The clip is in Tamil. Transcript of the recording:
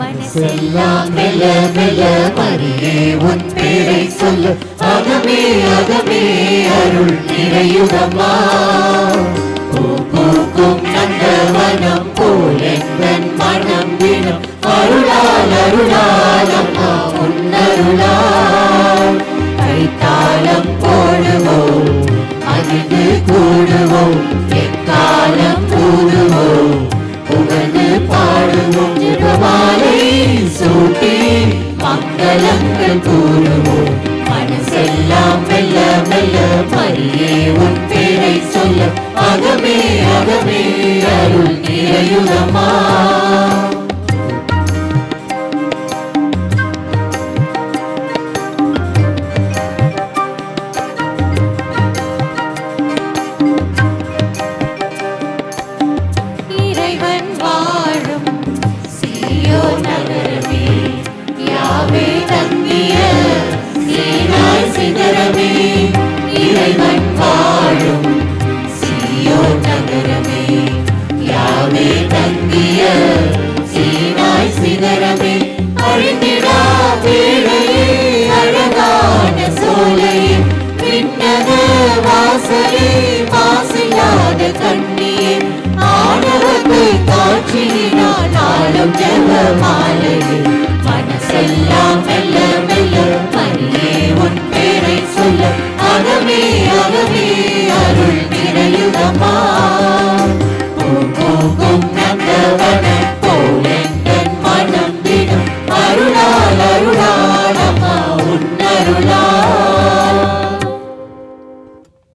மனசெல்லாம் மெல்ல மெல்ல மரியே உன் பேரை சொல்ல அகமே அகமே அருள் நிறையுதம்மா. பூக்கும் நந்தவனம் போல் எந்தன் மனம் தினம் அருளால் அருளால் அம்மா உன்னருளால். கைத்தாளம் போடுவோம் மகிழ்ந்து கூடுவோம் எக்காலம் கூடுவோம் புகழ்ந்து பாடுவோம் ஜெபமாலை சூட்டி மங்களங்கள் கூறுவோம். மனசெல்லாம் மெல்ல மெல்ல மரியே உன் பேரை சொல்ல அகமே அகமே அருள் நிறையுதம்மா. இறைவன் வாழும் சீயோன் நகரமே யாவே தங்கிய சீனாய் சிகரமே. இறைவன் வாழும் சீயோன் நகரமே யாவே தங்கிய சீனாய் சிகரமே. அழிந்திடா வேளையே அழகான சோலையே விண்ணக வாசலே மாசில்லாத கண்ணியே ஆணவத்தை காட்சியினால் ஆளும் ஜெபமாலையே. மனசெல்லாம் மெல்ல மெல்ல மரியே உன் பேரை சொல்ல அகமே அகமே அருள் நிறையுதம்மா. பூக்கும் நந்தவனம் போல் எந்தன் மனம் தினம் அருளால் அருளால் அம்மா உன்னருளால்.